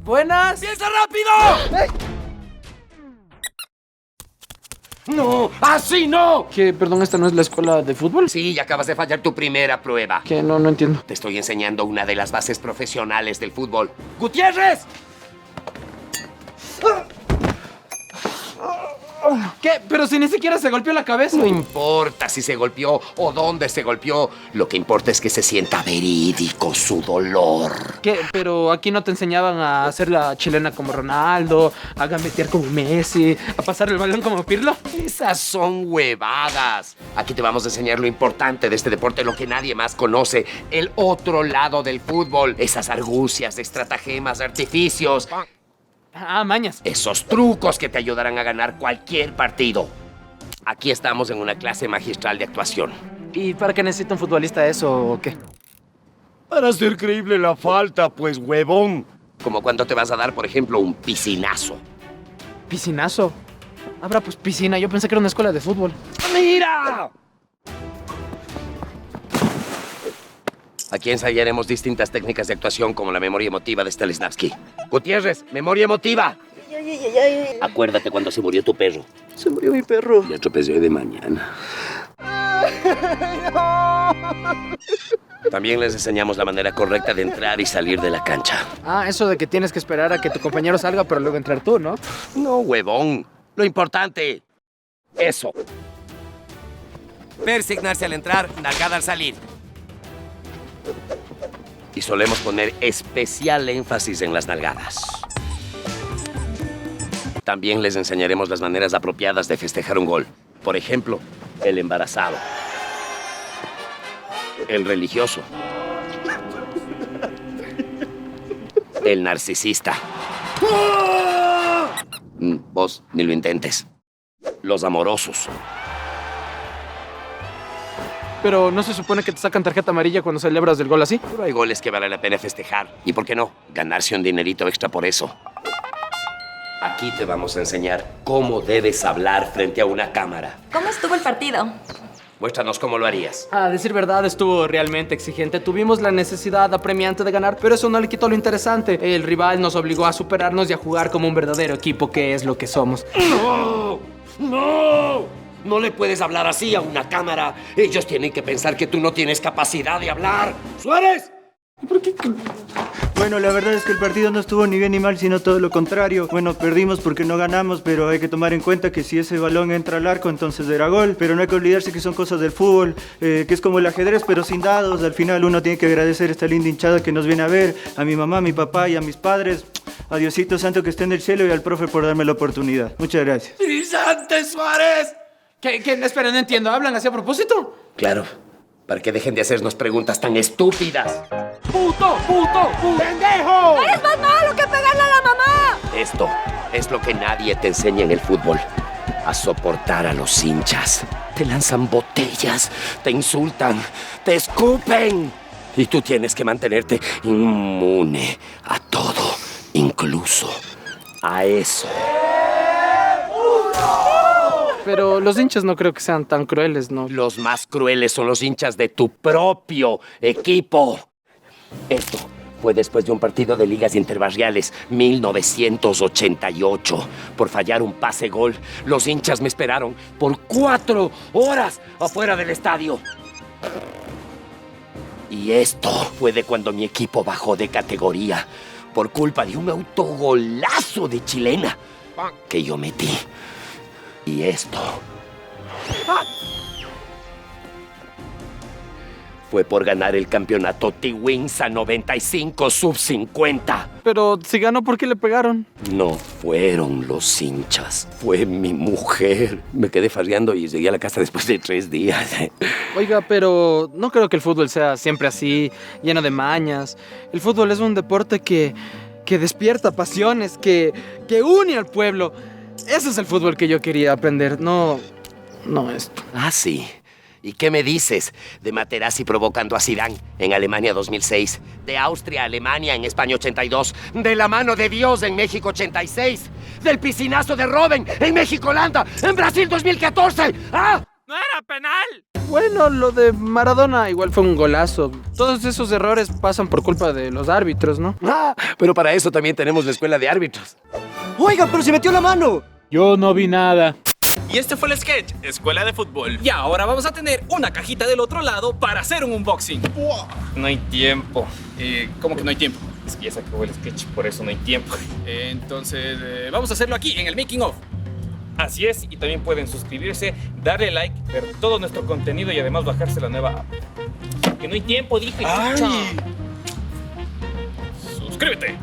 Buenas. ¡Piensa rápido! ¡Ey! ¡No! ¡Así no! ¿Qué? Perdón, ¿esta no es la escuela de fútbol? Sí, acabas de fallar tu primera prueba. Que no entiendo. Te estoy enseñando una de las bases profesionales del fútbol. ¡Gutiérrez! ¿Qué? Pero si ni siquiera se golpeó la cabeza. No importa si se golpeó o dónde se golpeó. Lo que importa es que se sienta verídico su dolor. ¿Qué? Pero aquí no te enseñaban a hacer la chilena como Ronaldo, a gambetear como Messi, a pasar el balón como Pirlo. Esas son huevadas. Aquí te vamos a enseñar lo importante de este deporte, lo que nadie más conoce. El otro lado del fútbol. Esas argucias, estratagemas, artificios. Ah, mañas. Esos trucos que te ayudarán a ganar cualquier partido. Aquí estamos en una clase magistral de actuación. ¿Y para qué necesita un futbolista eso o qué? Para hacer creíble la falta, pues, huevón. Como cuando te vas a dar, por ejemplo, un piscinazo. ¿Piscinazo? Habrá pues piscina. Yo pensé que era una escuela de fútbol. ¡Mira! Aquí ensayaremos distintas técnicas de actuación como la memoria emotiva de Stanislavski. Gutiérrez, memoria emotiva. Acuérdate cuando se murió tu perro. Se murió mi perro. Ya tropecé de mañana. También les enseñamos la manera correcta de entrar y salir de la cancha. Ah, eso de que tienes que esperar a que tu compañero salga, pero luego entrar tú, ¿no? No, huevón. Lo importante. Eso. Persignarse al entrar, nalgada al salir. Y solemos poner especial énfasis en las nalgadas. También les enseñaremos las maneras apropiadas de festejar un gol. Por ejemplo, el embarazado. El religioso. El narcisista. Vos ni lo intentes. Los amorosos. Pero ¿no se supone que te sacan tarjeta amarilla cuando celebras el gol así? Pero hay goles que vale la pena festejar. ¿Y por qué no? Ganarse un dinerito extra por eso. Aquí te vamos a enseñar cómo debes hablar frente a una cámara. ¿Cómo estuvo el partido? Muéstranos cómo lo harías. A decir verdad, estuvo realmente exigente. Tuvimos la necesidad apremiante de ganar, pero eso no le quitó lo interesante. El rival nos obligó a superarnos y a jugar como un verdadero equipo, que es lo que somos. ¡No! ¡No! No le puedes hablar así a una cámara. Ellos tienen que pensar que tú no tienes capacidad de hablar. ¡Suárez! ¿Por qué? Bueno, la verdad es que el partido no estuvo ni bien ni mal, sino todo lo contrario. Bueno, perdimos porque no ganamos, pero hay que tomar en cuenta que si ese balón entra al arco, entonces era gol. Pero no hay que olvidarse que son cosas del fútbol, que es como el ajedrez, pero sin dados. Al final uno tiene que agradecer a esta linda hinchada que nos viene a ver, a mi mamá, a mi papá y a mis padres. A Diosito Santo que esté en el cielo y al profe por darme la oportunidad. Muchas gracias. ¡Trisante Suárez! ¿Qué? Espera, no entiendo. ¿Hablan así a propósito? Claro, para que dejen de hacernos preguntas tan estúpidas. ¡Puto! ¡Puto! ¡Pendejo! ¡Eres más malo que pegarle a la mamá! Esto es lo que nadie te enseña en el fútbol. A soportar a los hinchas. Te lanzan botellas, te insultan, te escupen. Y tú tienes que mantenerte inmune a todo, incluso a eso. Pero los hinchas no creo que sean tan crueles, ¿no? Los más crueles son los hinchas de tu propio equipo. Esto fue después de un partido de ligas interbarriales, 1988. Por fallar un pase-gol, los hinchas me esperaron por 4 horas afuera del estadio. Y esto fue de cuando mi equipo bajó de categoría por culpa de un autogolazo de chilena que yo metí. Y esto fue por ganar el campeonato Tiwinsa 95 sub-50. Pero si ganó, ¿por qué le pegaron? No fueron los hinchas, fue mi mujer. Me quedé farreando y llegué a la casa después de 3 días. Oiga, pero no creo que el fútbol sea siempre así, lleno de mañas. El fútbol es un deporte que despierta pasiones, que une al pueblo. Ese es el fútbol que yo quería aprender, no esto. Ah, sí. ¿Y qué me dices de Materazzi provocando a Zidane en Alemania 2006? De Austria a Alemania en España 82. De la mano de Dios en México 86. Del piscinazo de Robben en México-Holanda en Brasil 2014. ¡Ah! ¡No era penal! bueno, lo de Maradona igual fue un golazo. Todos esos errores pasan por culpa de los árbitros, ¿no? Pero para eso también tenemos la escuela de árbitros. Oiga, pero se metió la mano. Yo no vi nada. Y este fue el sketch, Escuela de Fútbol. Y ahora vamos a tener una cajita del otro lado para hacer un unboxing. No hay tiempo. ¿Cómo que no hay tiempo? Es que ya se acabó el sketch, por eso no hay tiempo. Entonces, vamos a hacerlo aquí, en el Making of. Así es, y también pueden suscribirse, darle like, ver todo nuestro contenido y además bajarse la nueva app. Que no hay tiempo, dije. ¡Ay! Suscríbete.